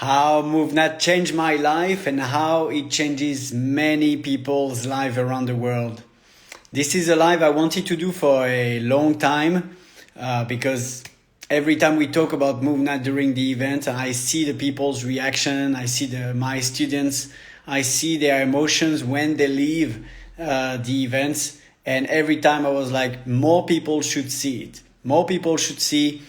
how MovNat changed my life and how it changes many people's life around the world. This is a live I wanted to do for a long time because every time we talk about MovNat during the event, I see the people's reaction, I see my students, I see their emotions when they leave the events. And every time I was like, more people should see it. More people should see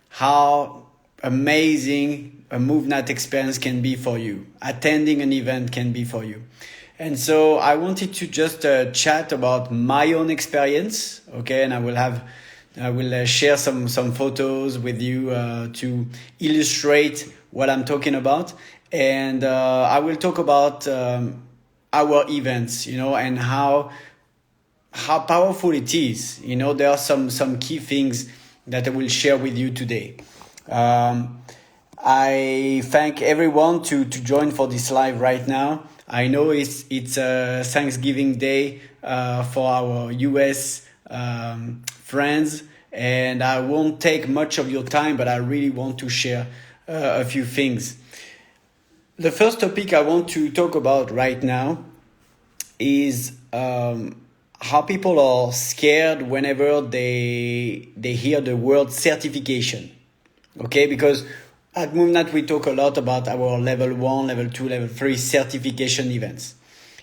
how amazing a MovNat experience can be for you. Attending an event can be for you. And so I wanted to just chat about my own experience, okay? And I will share some photos with you to illustrate what I'm talking about. And I will talk about our events, and how powerful it is. There are some key things that I will share with you today. I thank everyone to join for this live right now. I know it's Thanksgiving Day for our US friends, and I won't take much of your time, but I really want to share a few things. The first topic I want to talk about right now is how people are scared whenever they hear the word certification. Okay, because at MovNat we talk a lot about our level 1, level 2, level 3 certification events.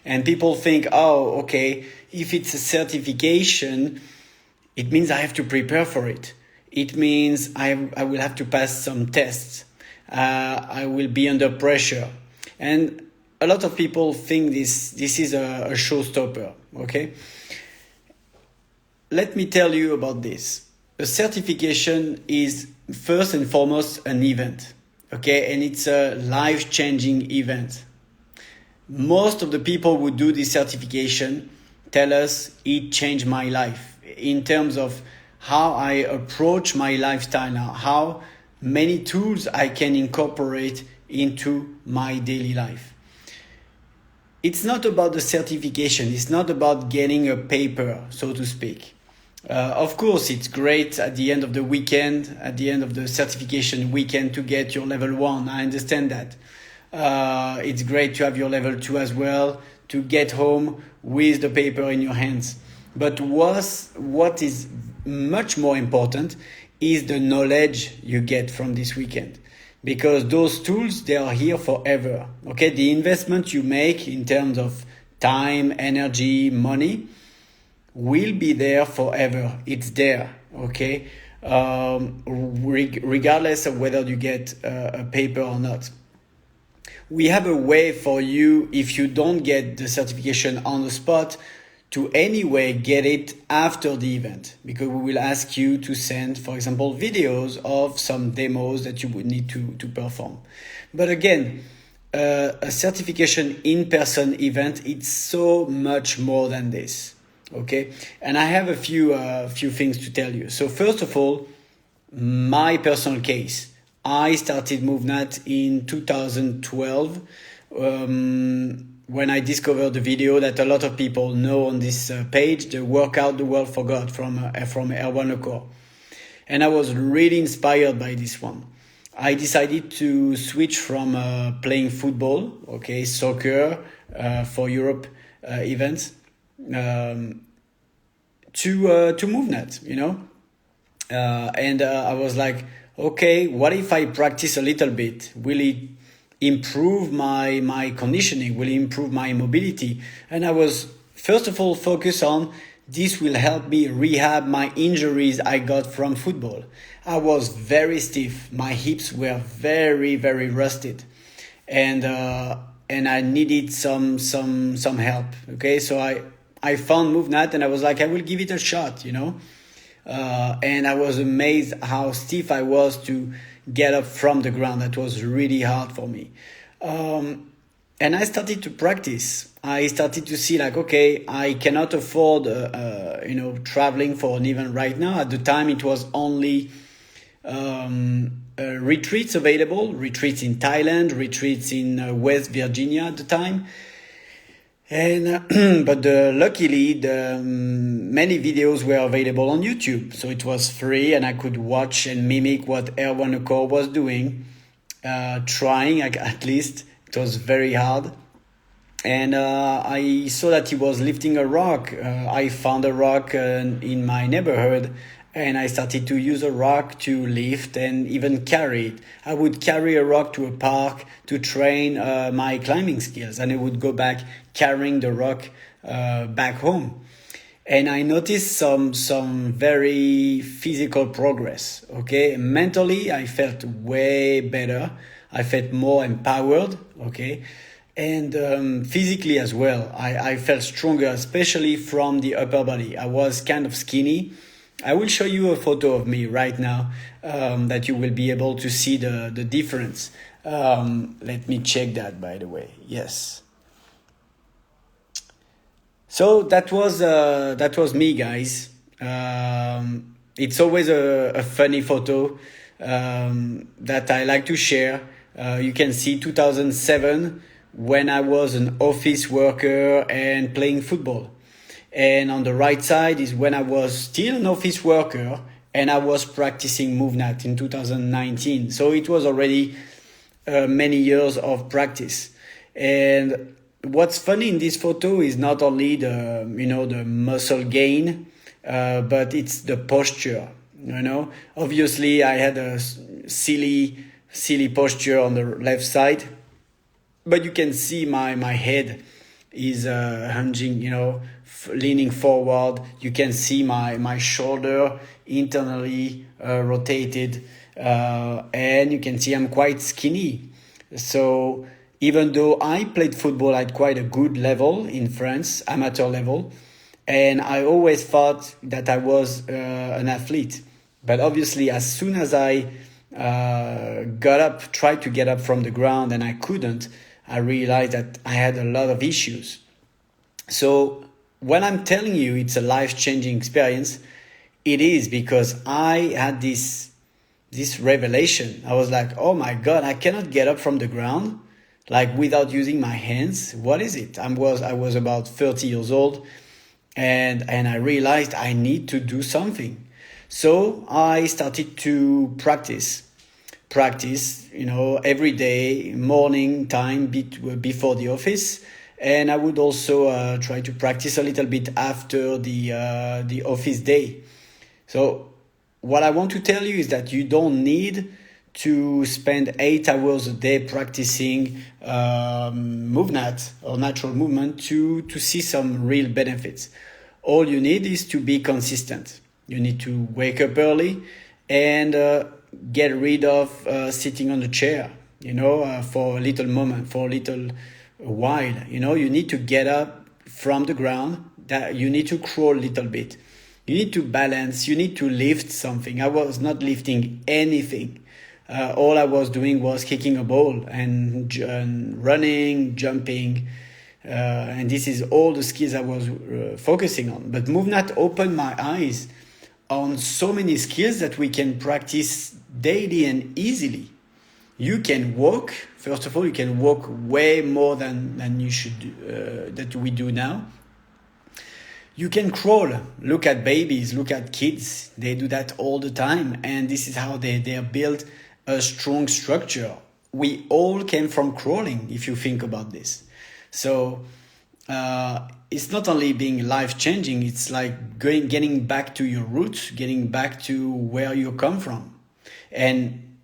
And people think, oh, okay, if it's a certification, it means I have to prepare for it. It means I will have to pass some tests. I will be under pressure. And a lot of people think this is a showstopper, okay? Let me tell you about this. A certification is first and foremost an event, okay? And it's a life-changing event. Most of the people who do this certification tell us it changed my life in terms of how I approach my lifestyle now, how many tools I can incorporate into my daily life. It's not about the certification. It's not about getting a paper, so to speak. Of course, it's great at the end of the weekend, at the end of the certification weekend to get your level 1. I understand that. It's great to have your level 2 as well, to get home with the paper in your hands. But what is much more important is the knowledge you get from this weekend. Because those tools, they are here forever. Okay, the investment you make in terms of time, energy, money will be there forever. It's there, okay? Regardless of whether you get a paper or not. We have a way for you, if you don't get the certification on the spot, to anyway get it after the event, because we will ask you to send, for example, videos of some demos that you would need to perform. But again, a certification in-person event, it's so much more than this, okay? And I have a few things to tell you. So first of all, my personal case. I started MovNat in 2012 when I discovered the video that a lot of people know on this page, the Workout the World Forgot from Erwan Lecor. And I was really inspired by this one. I decided to switch from playing football, okay, soccer for Europe events, to MovNat, and I was like, okay, what if I practice a little bit? Will it improve my conditioning? Will it improve my mobility? And I was, first of all, focused on this will help me rehab my injuries I got from football. I was very stiff. My hips were very, very rusted. And I needed some help. Okay, so I found MovNat and I was like, I will give it a shot, and I was amazed how stiff I was to get up from the ground. That was really hard for me. And I started to practice. I started to see like, okay, I cannot afford, traveling for an event right now. At the time, it was only retreats available, retreats in Thailand, retreats in West Virginia at the time. And but luckily, many videos were available on YouTube, so it was free, and I could watch and mimic what Erwan Lecor was doing. trying, at least. It was very hard. And I saw that he was lifting a rock. I found a rock in my neighborhood, and I started to use a rock to lift and even carry it. I would carry a rock to a park to train my climbing skills, and I would go back carrying the rock back home. And I noticed some very physical progress. Okay, mentally I felt way better. I felt more empowered. Okay, and physically as well, I felt stronger, especially from the upper body. I was kind of skinny. I will show you a photo of me right now that you will be able to see the difference. Let me check that, by the way. Yes. So that was me, guys. It's always a funny photo that I like to share. You can see 2007 when I was an office worker and playing football. And on the right side is when I was still an office worker and I was practicing MovNat in 2019. So it was already many years of practice. And what's funny in this photo is not only the muscle gain, but it's the posture. Obviously I had a silly posture on the left side, but you can see my head is hinging, leaning forward. You can see my shoulder internally rotated, and you can see I'm quite skinny. So even though I played football at quite a good level in France, amateur level, and I always thought that I was an athlete. But obviously, as soon as I tried to get up from the ground and I couldn't, I realized that I had a lot of issues. So when I'm telling you it's a life-changing experience, it is because I had this revelation. I was like, oh my God, I cannot get up from the ground like without using my hands. What is it? I was about 30 years old, and I realized I need to do something. So I started to practice, every day, morning time before the office. And I would also try to practice a little bit after the office day. So what I want to tell you is that you don't need to spend 8 hours a day practicing MovNat or natural movement to see some real benefits. All you need is to be consistent. You need to wake up early and get rid of sitting on the chair, for a little moment, for a little while. You need to get up from the ground. That you need to crawl a little bit. You need to balance. You need to lift something. I was not lifting anything. All I was doing was kicking a ball and running, jumping. And this is all the skills I was focusing on. But MovNat opened my eyes on so many skills that we can practice daily and easily. You can walk. First of all, you can walk way more than you should that we do now. You can crawl. Look at babies, look at kids. They do that all the time. And this is how they are built a strong structure. We all came from crawling, if you think about this. So it's not only being life-changing, it's like getting back to your roots, getting back to where you come from. And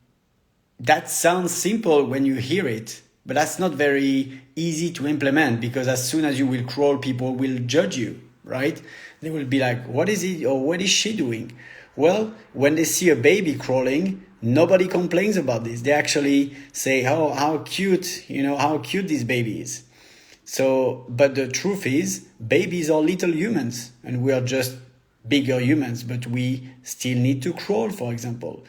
that sounds simple when you hear it, but that's not very easy to implement, because as soon as you will crawl, people will judge you, right? They will be like, what is it, or what is she doing? Well, when they see a baby crawling, nobody complains about this. They actually say, oh, how cute, how cute this baby is. So, but the truth is, babies are little humans and we are just bigger humans, but we still need to crawl, for example.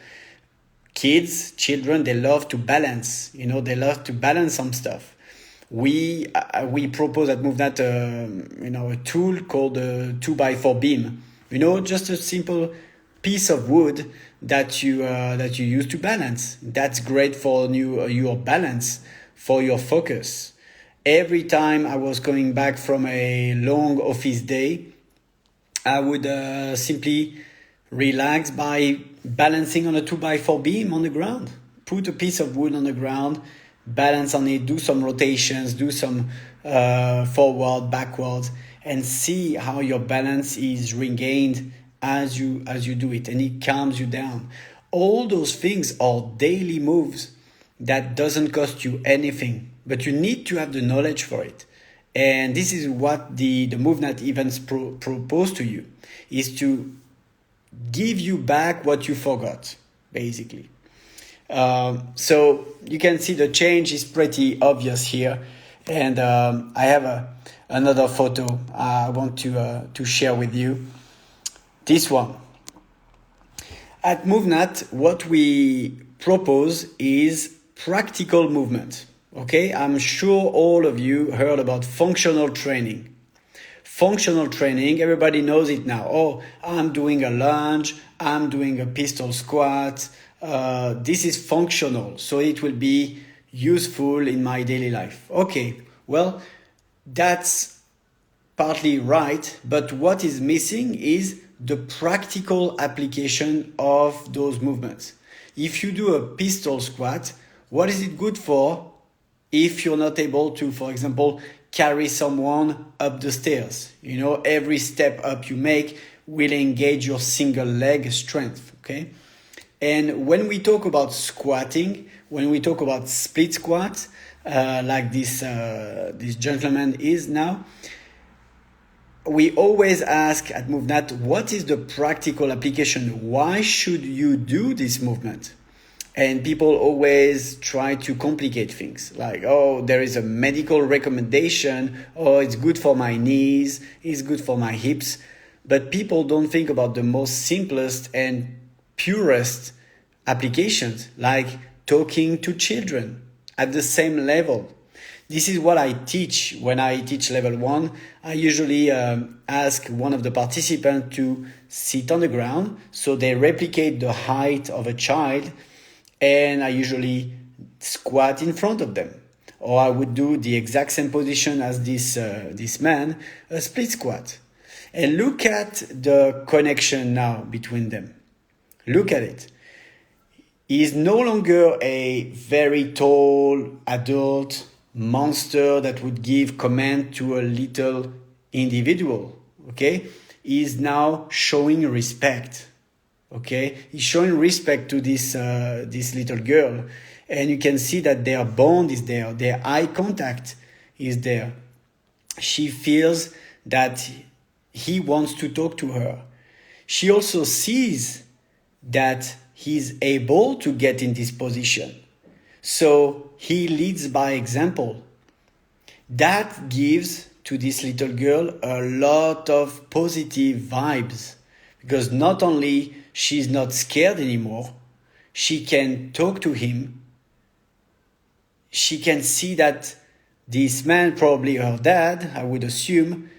Children, they love to balance, they love to balance some stuff. We propose at MovNat, a tool called a 2x4 beam. Just a simple piece of wood that you use to balance. That's great for your balance, for your focus. Every time I was coming back from a long office day, I would simply relax by balancing on a 2x4 beam on the ground. put a piece of wood on the ground, balance on it, do some rotations, do some forward, backwards, and see how your balance is regained as you do it, and it calms you down. All those things are daily moves that doesn't cost you anything, but you need to have the knowledge for it. And this is what the MovNat events propose to you, is to give you back what you forgot, basically. So you can see the change is pretty obvious here. And I have another photo I want to share with you. This one. At MovNat, what we propose is practical movement. Okay, I'm sure all of you heard about functional training. Functional training, everybody knows it now. Oh, I'm doing a lunge, I'm doing a pistol squat. This is functional, so it will be useful in my daily life. Okay, well, that's partly right, but what is missing is the practical application of those movements. If you do a pistol squat, what is it good for if you're not able to, for example, carry someone up the stairs? You know, every step up you make will engage your single leg strength, okay? And when we talk about squatting, when we talk about split squats, like this gentleman is now, we always ask at MovNat, what is the practical application? Why should you do this movement? And people always try to complicate things, like, oh, there is a medical recommendation, oh, it's good for my knees, it's good for my hips. But people don't think about the most simplest and purest applications, like talking to children at the same level. This is what I teach when I teach level 1. I usually ask one of the participants to sit on the ground so they replicate the height of a child, and I usually squat in front of them. Or I would do the exact same position as this man, a split squat. And look at the connection now between them. Look at it. He is no longer a very tall adult monster that would give command to a little individual, okay? He is now showing respect, okay? He's showing respect to this little girl, and you can see that their bond is there, their eye contact is there. She feels that he wants to talk to her. She also sees that he's able to get in this position. So he leads by example. That gives to this little girl a lot of positive vibes, because not only she's not scared anymore, she can talk to him. She can see that this man, probably her dad, I would assume,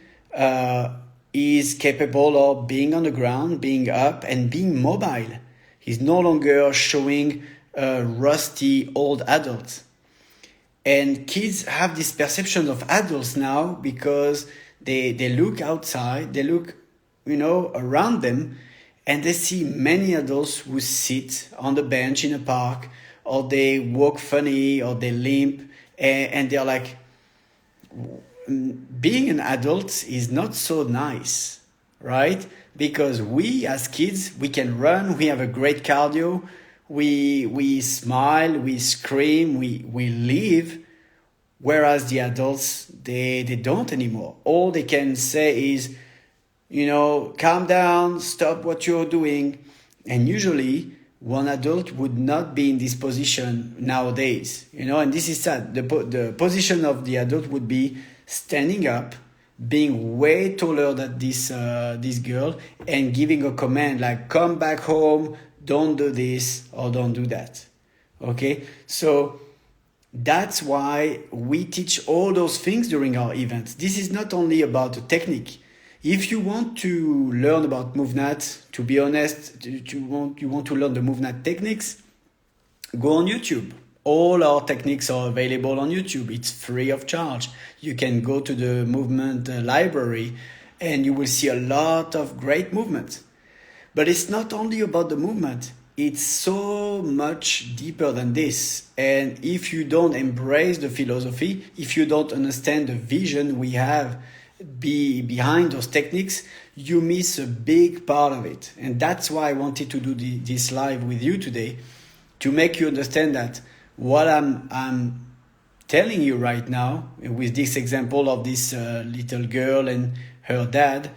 is capable of being on the ground, being up, and being mobile. He's no longer showing rusty old adults. And kids have this perception of adults now because they look outside, they look, around them, and they see many adults who sit on the bench in a park, or they walk funny, or they limp, and they're like, being an adult is not so nice, right? Because we as kids, we can run, we have a great cardio, we smile, we scream, we live, whereas the adults, they don't anymore. All they can say is, calm down, stop what you're doing. And usually one adult would not be in this position nowadays, and this is sad. The position of the adult would be standing up, being way taller than this girl, and giving a command like, come back home, don't do this or don't do that. Okay, so that's why we teach all those things during our events. This is not only about the technique. If you want to learn about MovNat, to be honest, you want to learn the MovNat techniques, go on YouTube. All our techniques are available on YouTube. It's free of charge. You can go to the movement library and you will see a lot of great movements. But it's not only about the movement. it's so much deeper than this. And if you don't embrace the philosophy, if you don't understand the vision we have behind those techniques, you miss a big part of it. And that's why I wanted to do this live with you today, to make you understand that what I'm telling you right now, with this example of this little girl and her dad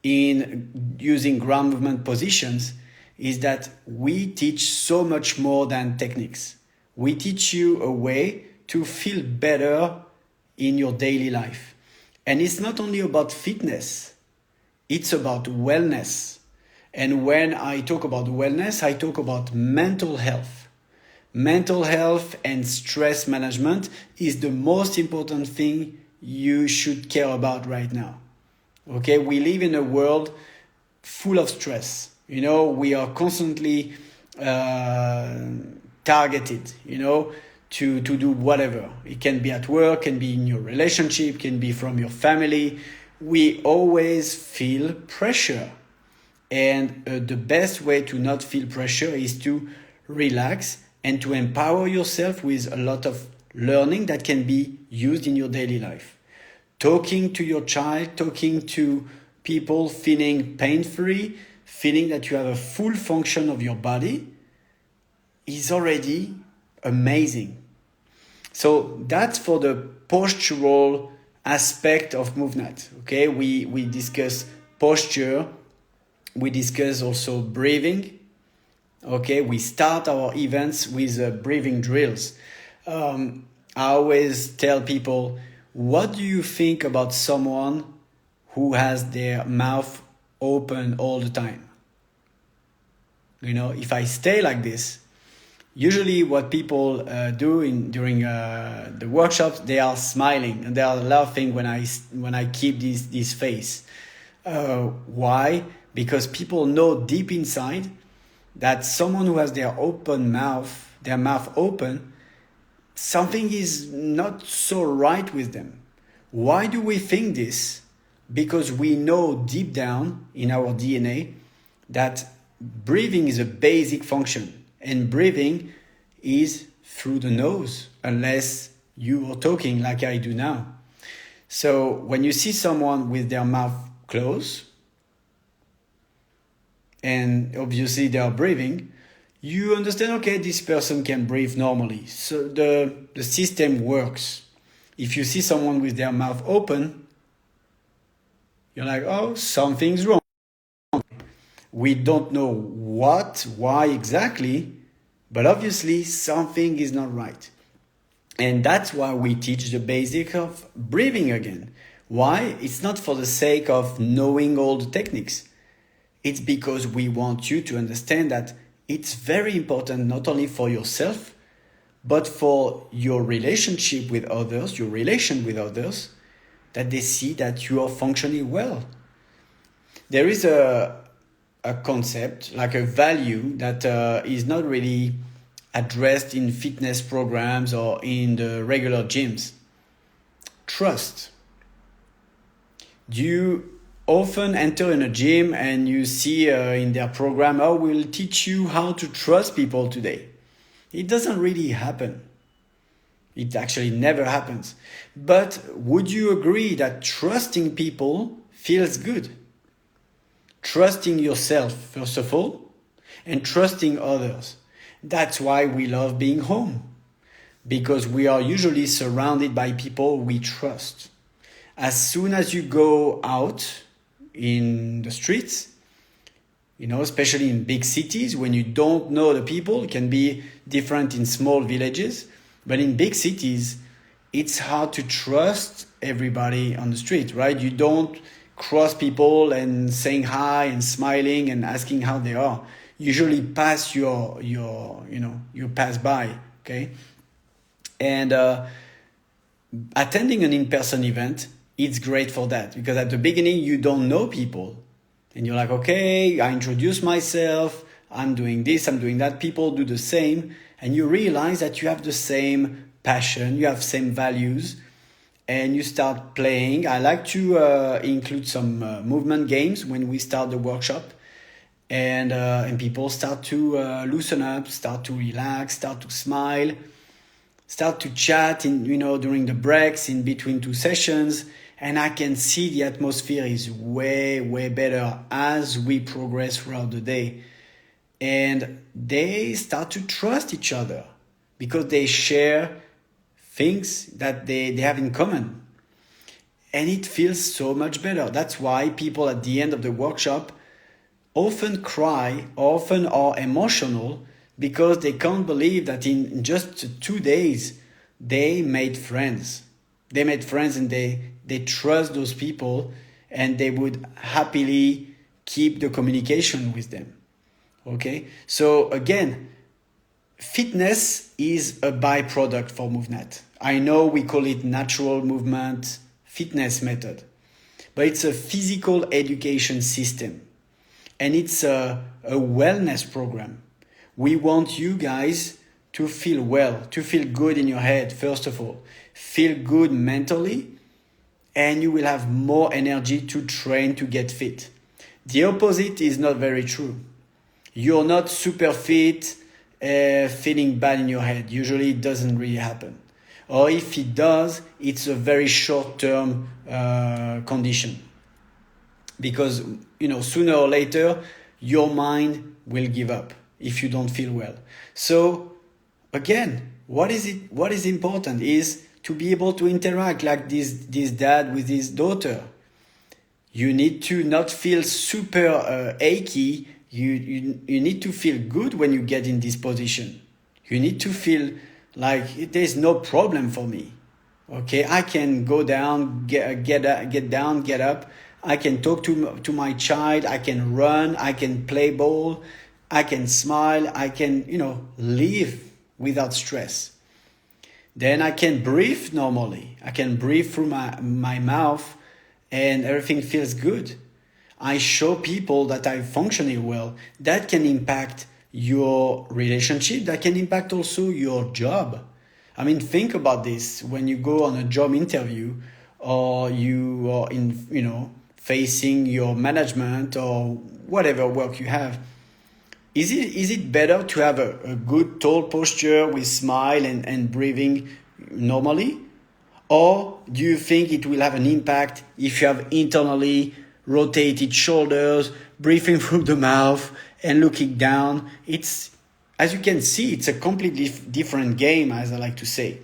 in using ground movement positions, is that we teach so much more than techniques. We teach you a way to feel better in your daily life. And it's not only about fitness, it's about wellness. And when I talk about wellness, I talk about mental health. Mental health and stress management is the most important thing you should care about right now. Okay, we live in a world full of stress. We are constantly targeted, to do whatever. It can be at work, can be in your relationship, can be from your family. We always feel pressure. And the best way to not feel pressure is to relax and to empower yourself with a lot of learning that can be used in your daily life. Talking to your child, talking to people, feeling pain-free, feeling that you have a full function of your body is already amazing. So that's for the postural aspect of MovNat. Okay, we discuss posture, we discuss also breathing. Okay, we start our events with breathing drills. I always tell people, what do you think about someone who has their mouth open all the time? If I stay like this, usually what people do during the workshops, they are smiling and they are laughing when I keep this face. Why? Because people know deep inside that someone who has their mouth open, something is not so right with them. Why do we think this? Because we know deep down in our DNA that breathing is a basic function, and breathing is through the nose, unless you are talking like I do now. So when you see someone with their mouth closed, and obviously they are breathing, you understand, okay, this person can breathe normally. So the system works. If you see someone with their mouth open, you're like, oh, something's wrong. We don't know why exactly, but obviously something is not right. And that's why we teach the basic of breathing again. Why? It's not for the sake of knowing all the techniques. It's because we want you to understand that it's very important not only for yourself, but for your relationship with others, your relation with others, that they see that you are functioning well. There is a concept, like a value that is not really addressed in fitness programs or in the regular gyms. Trust. Do you often enter in a gym and you see in their program, we'll teach you how to trust people today? It doesn't really happen. It actually never happens. But would you agree that trusting people feels good? Trusting yourself, first of all, and trusting others. That's why we love being home, because we are usually surrounded by people we trust. As soon as you go out in the streets, especially in big cities, when you don't know the people, it can be different in small villages, but in big cities, it's hard to trust everybody on the street, right? You don't cross people and saying hi and smiling and asking how they are. Usually pass you pass by, okay? And attending an in-person event, it's great for that, because at the beginning you don't know people and you're like, okay, I introduce myself, I'm doing this, I'm doing that, people do the same, and you realize that you have the same passion, you have same values, and you start playing. I like to include some movement games when we start the workshop, and people start to loosen up, start to relax, start to smile, start to chat during the breaks in between two sessions. And I can see the atmosphere is way better as we progress throughout the day. And they start to trust each other because they share things that they have in common. And it feels so much better. That's why people at the end of the workshop often cry, often are emotional, because they can't believe that in just 2 days, they made friends. They made friends and they trust those people, and they would happily keep the communication with them. Okay? So again, fitness is a byproduct for MovNat. I know we call it natural movement fitness method, but it's a physical education system, and it's a wellness program. We want you guys to feel well, to feel good in your head, first of all. Feel good mentally, and you will have more energy to train to get fit. The opposite is not very true. You're not super fit, feeling bad in your head. Usually it doesn't really happen. Or if it does, it's a very short-term condition. Because, sooner or later, your mind will give up if you don't feel well. So, again, what is important is to be able to interact like this dad with his daughter. You need to not feel super achy. You need to feel good when you get in this position. You need to feel like there's no problem for me. Okay, I can go down, get down, get up. I can talk to my child. I can run. I can play ball. I can smile. I can live without stress. Then I can breathe normally. I can breathe through my mouth, and everything feels good. I show people that I'm functioning well. That can impact your relationship. That can impact also your job. I mean, think about this. When you go on a job interview, or you are facing your management or whatever work you have, is it better to have a good tall posture with smile and breathing normally? Or do you think it will have an impact if you have internally rotated shoulders, breathing through the mouth and looking down? It's, as you can see, it's a completely different game, as I like to say.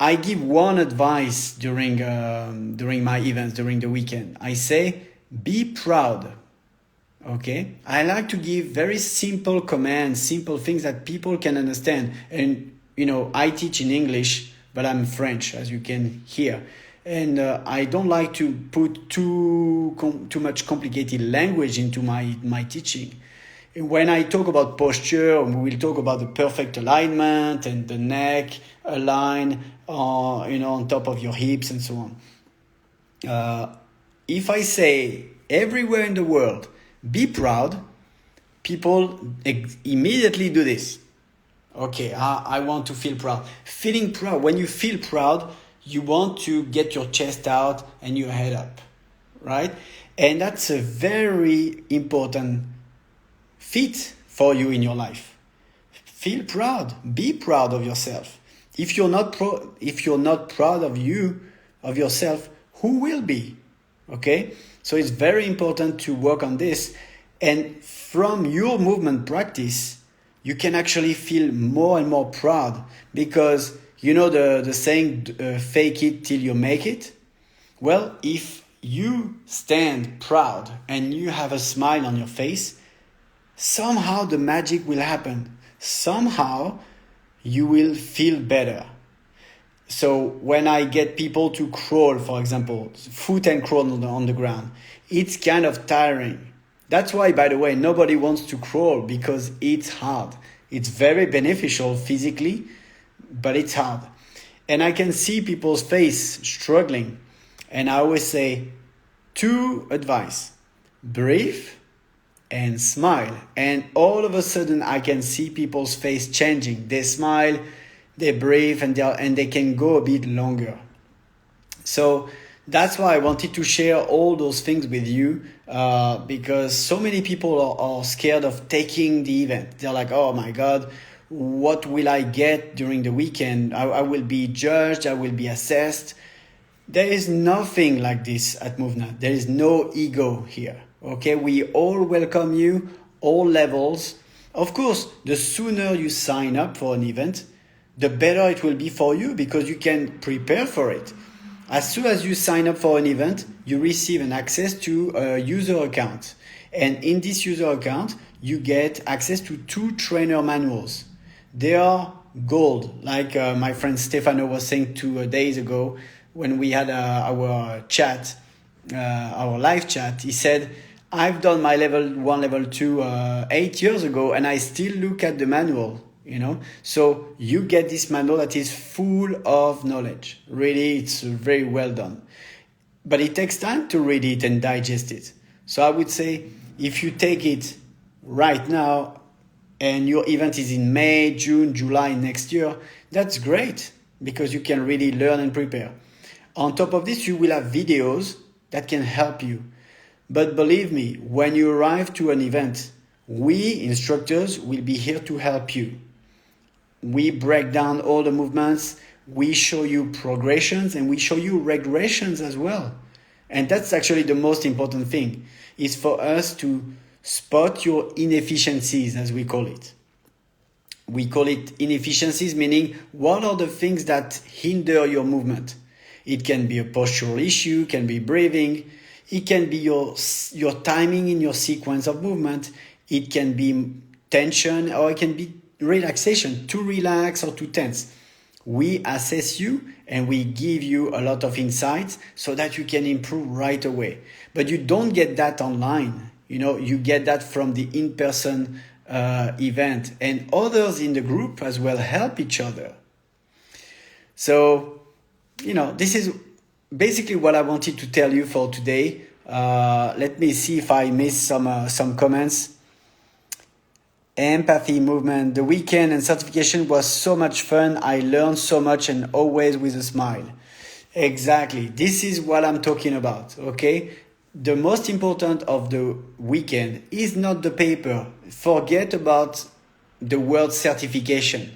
I give one advice during my events, during the weekend. I say, be proud. Okay? I like to give very simple commands, simple things that people can understand. And, I teach in English, but I'm French, as you can hear. And I don't like to put too much complicated language into my teaching. When I talk about posture, we will talk about the perfect alignment and the neck align, on top of your hips and so on. If I say everywhere in the world, be proud, people immediately do this. Okay, I want to feel proud. Feeling proud, when you feel proud, you want to get your chest out and your head up, right? And that's a very important feat for you in your life. Feel proud. Be proud of yourself. If you're not proud of yourself, who will be? Okay? So it's very important to work on this. And from your movement practice, you can actually feel more and more proud, because the saying, fake it till you make it. Well, if you stand proud and you have a smile on your face, somehow the magic will happen. Somehow you will feel better. So when I get people to crawl, for example, foot and crawl on the ground, it's kind of tiring. That's why, by the way, nobody wants to crawl, because it's hard. It's very beneficial physically, but it's hard. And I can see people's face struggling. And I always say 2 advice: breathe and smile. And all of a sudden I can see people's face changing. They smile, they breathe, and they can go a bit longer. So That's why I wanted to share all those things with you, because so many people are scared of taking the event. They're like, oh my God, what will I get during the weekend? I will be judged, I will be assessed. There is nothing like this at MovNat. There is no ego here. Okay, we all welcome you, all levels. Of course, the sooner you sign up for an event, the better it will be for you because you can prepare for it. As soon as you sign up for an event, you receive an access to a user account. And in this user account, you get access to 2 trainer manuals. They are gold, like my friend Stefano was saying 2 days ago when we had our chat, our live chat. He said, I've done my level 1, level 2 8 years ago, and I still look at the manual. So you get this manual that is full of knowledge. Really, it's very well done. But it takes time to read it and digest it. So I would say if you take it right now and your event is in May, June, July next year, that's great because you can really learn and prepare. On top of this, you will have videos that can help you. But believe me, when you arrive to an event, we instructors will be here to help you. We break down all the movements, we show you progressions, and we show you regressions as well. And that's actually the most important thing, is for us to spot your inefficiencies, as we call it. We call it inefficiencies, meaning what are the things that hinder your movement? It can be a postural issue, it can be breathing, it can be your timing in your sequence of movement, it can be tension, or it can be relaxation, too relaxed or too tense. We assess you and we give you a lot of insights so that you can improve right away. But you don't get that online. You get that from the in-person event, and others in the group as well help each other. So, this is basically what I wanted to tell you for today. Let me see if I missed some comments. Empathy movement. The weekend and certification was so much fun. I learned so much and always with a smile. Exactly. This is what I'm talking about. Okay. The most important of the weekend is not the paper. Forget about the word certification.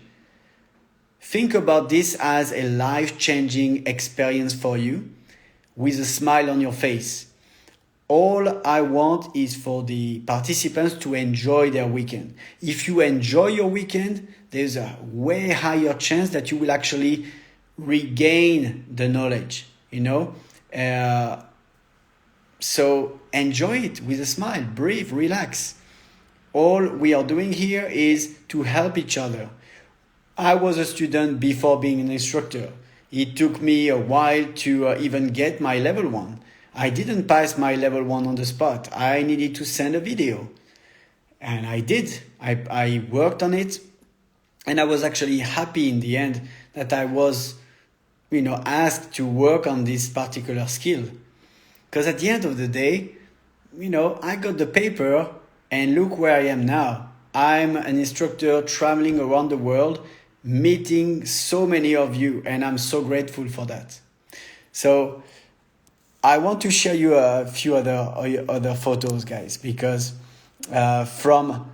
Think about this as a life-changing experience for you with a smile on your face. All I want is for the participants to enjoy their weekend. If you enjoy your weekend, there's a way higher chance that you will actually regain the knowledge, So enjoy it with a smile, breathe, relax. All we are doing here is to help each other. I was a student before being an instructor. It took me a while to even get my level 1. I didn't pass my level 1 on the spot. I needed to send a video. And I did. I worked on it. And I was actually happy in the end that I was, asked to work on this particular skill. Because at the end of the day, I got the paper and look where I am now. I'm an instructor traveling around the world, meeting so many of you, and I'm so grateful for that. So I want to share you a few other photos, guys, because from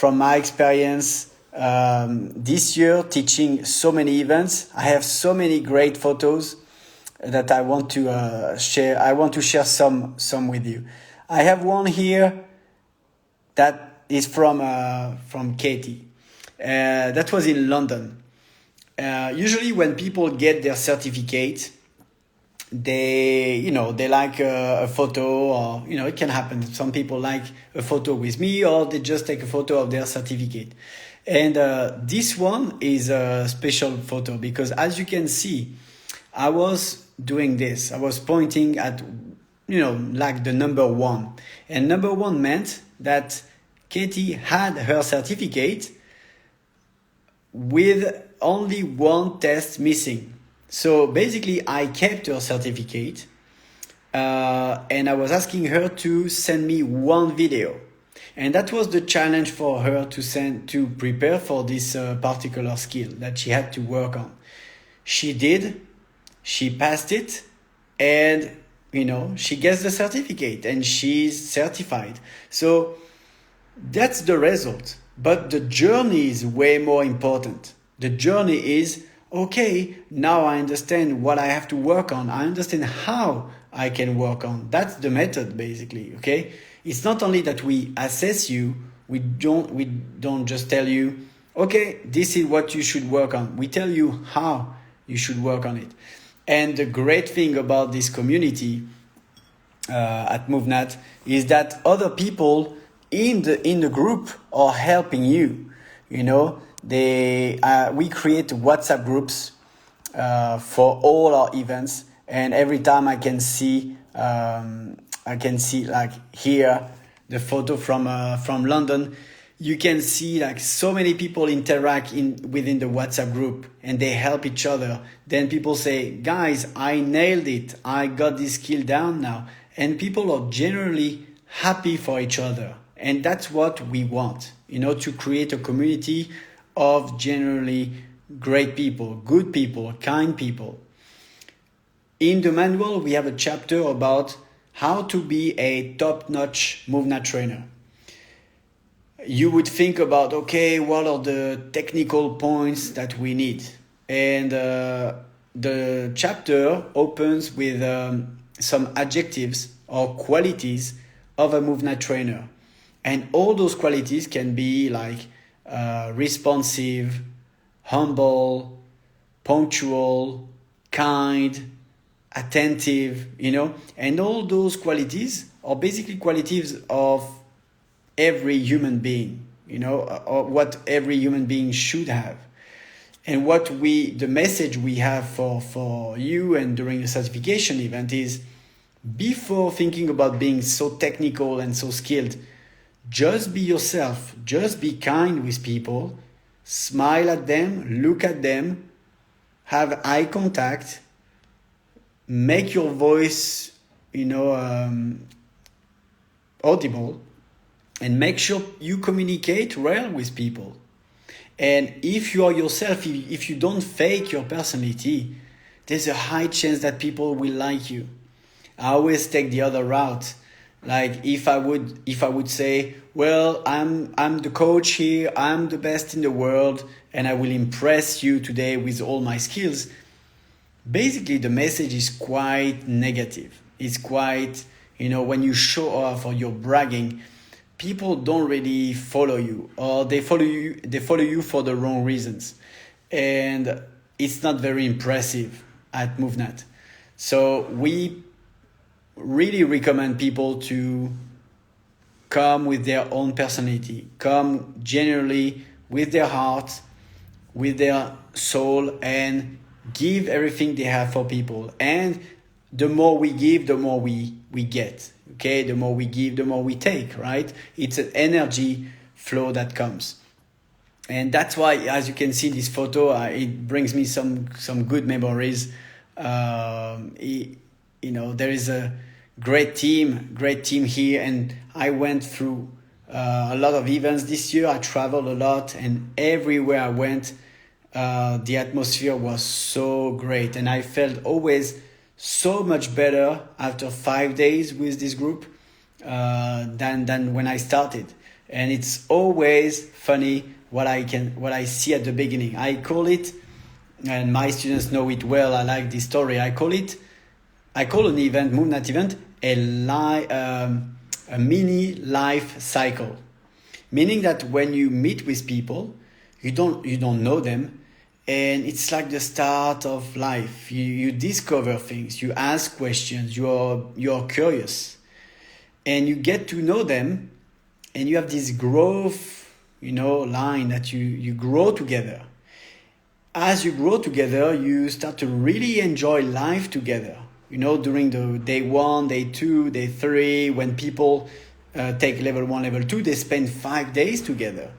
my experience this year teaching so many events, I have so many great photos that I want to share. I want to share some with you. I have one here that is from Katie. That was in London. Usually when people get their certificate, they like a photo, or it can happen. Some people like a photo with me, or they just take a photo of their certificate. And this one is a special photo because, as you can see, I was doing this. I was pointing at like the number 1, and number 1 meant that Katie had her certificate with only 1 test missing. So basically, I kept her certificate and I was asking her to send me 1 video. And that was the challenge for her to prepare for this particular skill that she had to work on. She did, she passed it, and she gets the certificate and she's certified. So that's the result. But the journey is way more important. The journey is, okay, now I understand what I have to work on. I understand how I can work on. That's the method, basically, okay? It's not only that we assess you, we don't just tell you, okay, this is what you should work on. We tell you how you should work on it. And the great thing about this community at MovNat is that other people in the group are helping you. We create WhatsApp groups for all our events, and every time I can see like here the photo from London. You can see like so many people interact within the WhatsApp group and they help each other. Then people say, guys, I nailed it. I got this skill down now. And people are generally happy for each other. And that's what we want, to create a community of generally great people, good people, kind people. In the manual, we have a chapter about how to be a top-notch MovNat trainer. You would think about, okay, what are the technical points that we need? And the chapter opens with some adjectives or qualities of a MovNat trainer. And all those qualities can be like responsive, humble, punctual, kind, attentive, and all those qualities are basically qualities of every human being, or what every human being should have. And the message we have for you and during the certification event is, before thinking about being so technical and so skilled, just be yourself, just be kind with people, smile at them, look at them, have eye contact, make your voice, audible, and make sure you communicate well with people. And if you are yourself, if you don't fake your personality, there's a high chance that people will like you. I always take the other route. Like if I would say, well, I'm the coach here, I'm the best in the world, and I will impress you today with all my skills. Basically, the message is quite negative. It's quite, when you show off or you're bragging, people don't really follow you, or they follow you for the wrong reasons. And it's not very impressive at MovNat. So we really recommend people to come with their own personality, come generally with their heart, with their soul, and give everything they have for people. And the more we give, the more we get. Okay, the more we give, the more we take, right? It's an energy flow that comes. And that's why, as you can see this photo, it brings me some good memories. There is a great team here, and I went through a lot of events this year. I traveled a lot, and everywhere I went, the atmosphere was so great, and I felt always so much better after 5 days with this group than when I started. And it's always funny what I see at the beginning. I call it, and my students know it well, I like this story. I call an event, MovNat event, a mini life cycle. Meaning that when you meet with people, you don't know them, and it's like the start of life. You discover things, you ask questions, you're curious, and you get to know them, and you have this growth, line that you grow together. As you grow together, you start to really enjoy life together. During the day 1, day 2, day 3, when people take level 1, level 2, they spend 5 days together.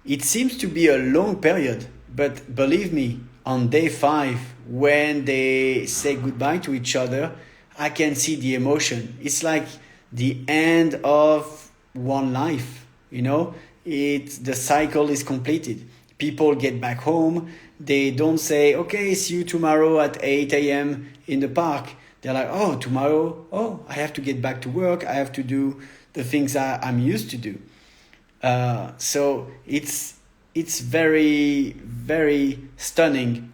It seems to be a long period, but believe me, on day 5, when they say goodbye to each other, I can see the emotion. It's like the end of one life, the cycle is completed. People get back home. They don't say, okay, see you tomorrow at 8 a.m. in the park. they're like, oh, tomorrow, oh, I have to get back to work. I have to do the things I'm used to do. So it's very, very stunning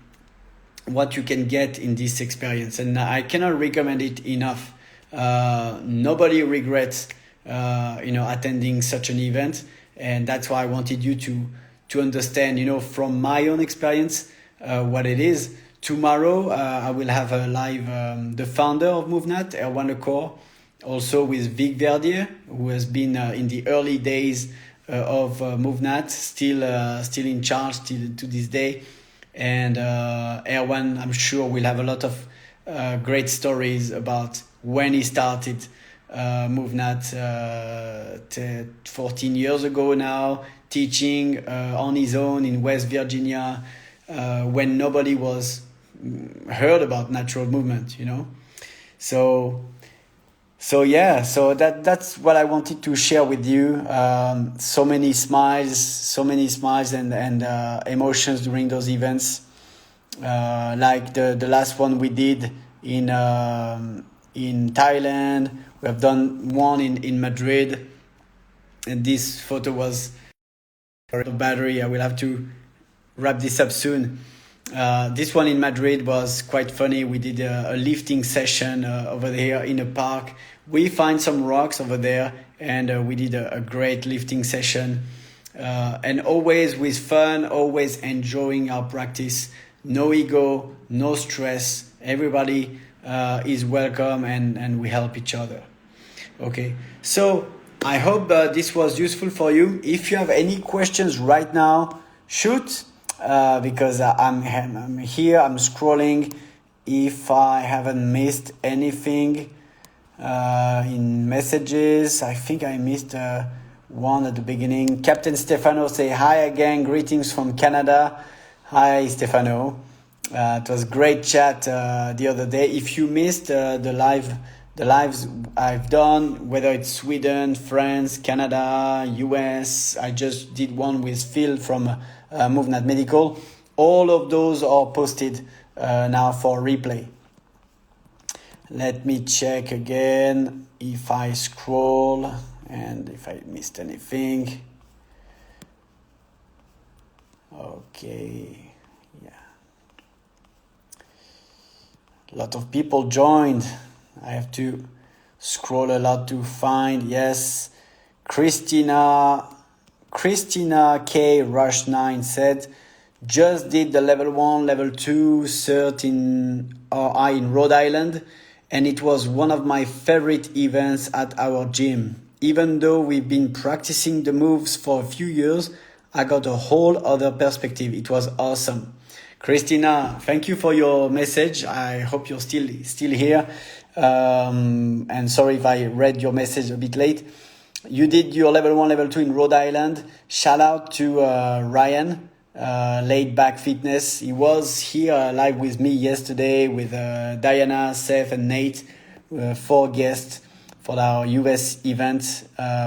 what you can get in this experience, and I cannot recommend it enough. Nobody regrets, attending such an event, and that's why I wanted you to understand, from my own experience, what it is. Tomorrow, I will have a live the founder of MovNat, Erwan Lecor, also with Vic Verdier, who has been in the early days of MovNat, still in charge still to this day. And Erwan, I'm sure, will have a lot of great stories about when he started MovNat 14 years ago now, teaching on his own in West Virginia, when nobody was heard about natural movement, So that's what I wanted to share with you. So many smiles and emotions during those events. Like the last one we did in Thailand. We have done one in Madrid, and this photo was battery. I will have to wrap this up soon. This one in Madrid was quite funny. We did a lifting session over there in a park. We find some rocks over there, and we did a great lifting session. And always with fun, always enjoying our practice. No ego, no stress. Everybody is welcome, and we help each other. Okay, so I hope this was useful for you. If you have any questions right now, shoot. Because I'm here, I'm scrolling. If I haven't missed anything in messages, I think I missed one at the beginning. Captain Stefano say hi again, greetings from Canada. Hi Stefano. It was great chat the other day. If you missed the lives I've done, whether it's Sweden, France, Canada, US, I just did one with Phil from MovNat Medical. All of those are posted now for replay. Let me check again if I scroll and if I missed anything. Okay, yeah. A lot of people joined. I have to scroll a lot to find. Yes, Christina K Rush 9 said, just did the level 1, level 2 cert in RI in Rhode Island, and it was one of my favorite events at our gym. Even though we've been practicing the moves for a few years, I got a whole other perspective. It was awesome. Christina, thank you for your message. I hope you're still here. And sorry if I read your message a bit late. You did your level 1, level 2 in Rhode Island. Shout out to Ryan, Laid Back Fitness. He was here live with me yesterday with Diana, Seth, and Nate, 4 guests for our US event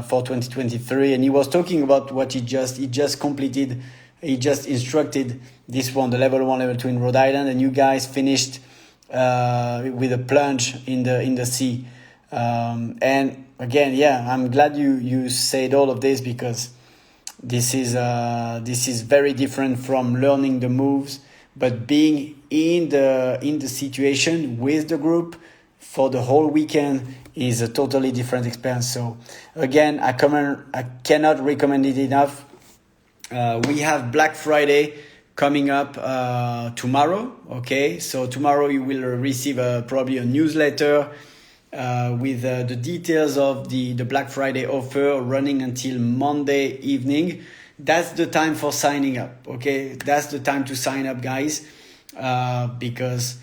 for 2023. And he was talking about what he just completed. He just instructed this one, the level 1, level 2 in Rhode Island, and you guys finished with a plunge in the sea. And again, yeah, I'm glad you said all of this, because this is very different from learning the moves, but being in the situation with the group for the whole weekend is a totally different experience. So again, I cannot recommend it enough. We have Black Friday coming up tomorrow. Okay, so tomorrow you will receive probably a newsletter with the details of the Black Friday offer running until Monday evening. That's the time for signing up. Okay, that's the time to sign up, guys, because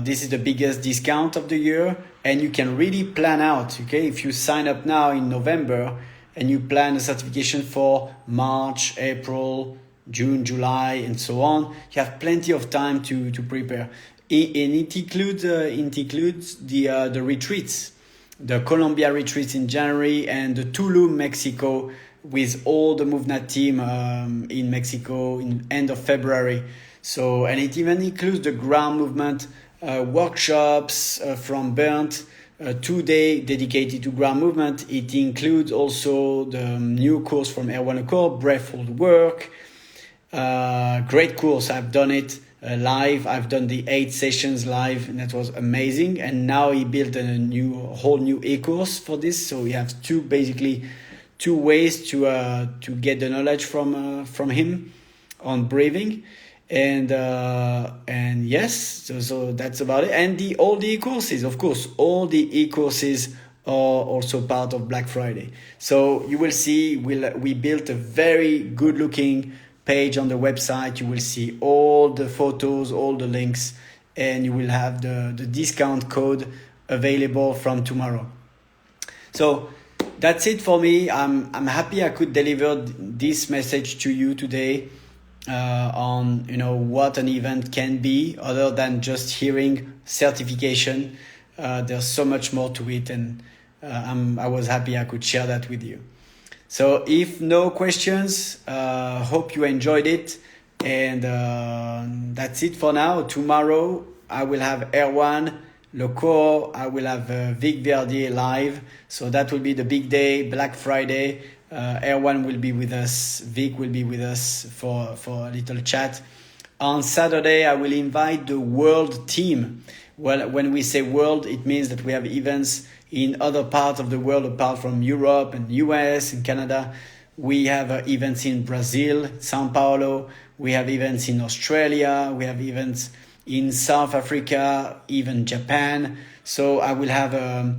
this is the biggest discount of the year, and you can really plan out. Okay, if you sign up now in November and you plan a certification for March, April, June, July, and so on, you have plenty of time to prepare. And it includes the retreats, the Colombia retreats in January, and the Tulum, Mexico, with all the MovNat team in Mexico in end of February. So, and it even includes the ground movement workshops from Burnt, 2 day dedicated to ground movement. It includes also the new course from Erwan Accord, Breathhold Work. Great course. I've done it live. I've done the 8 sessions live, and that was amazing. And now he built a whole new e-course for this. So we have two ways to get the knowledge from him on breathing. And yes, so that's about it. And all the e-courses, of course, all the e-courses are also part of Black Friday. So you will see we built a very good looking page on the website. You will see all the photos, all the links, and you will have the discount code available from tomorrow. So that's it for me. I'm happy I could deliver this message to you today on what an event can be other than just hearing certification. There's so much more to it, and I was happy I could share that with you. So if no questions, hope you enjoyed it, and that's it for now. Tomorrow I will have Erwan Lecor, I will have Vic Verdier live, so that will be the big day, Black Friday. Erwan will be with us, Vic will be with us for a little chat. On Saturday, I will invite the world team. Well, when we say world, it means that we have events in other parts of the world apart from Europe and US and Canada. We have events in Brazil, Sao Paulo. We have events in Australia. We have events in South Africa, even Japan. So I will have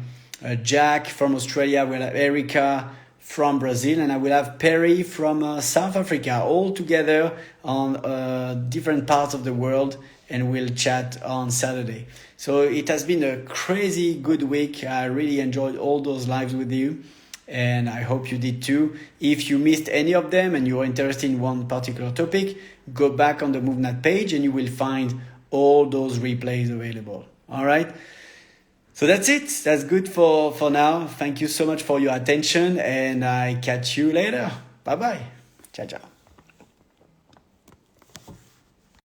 Jack from Australia. We'll have Erica from Brazil, and I will have Perry from South Africa, all together on different parts of the world, and we'll chat on Saturday. So it has been a crazy good week. I really enjoyed all those lives with you, and I hope you did too. If you missed any of them and you're interested in one particular topic, go back on the MovNat page and you will find all those replays available. All right. So that's it. That's good for now. Thank you so much for your attention, and I catch you later. Bye-bye. Ciao, ciao.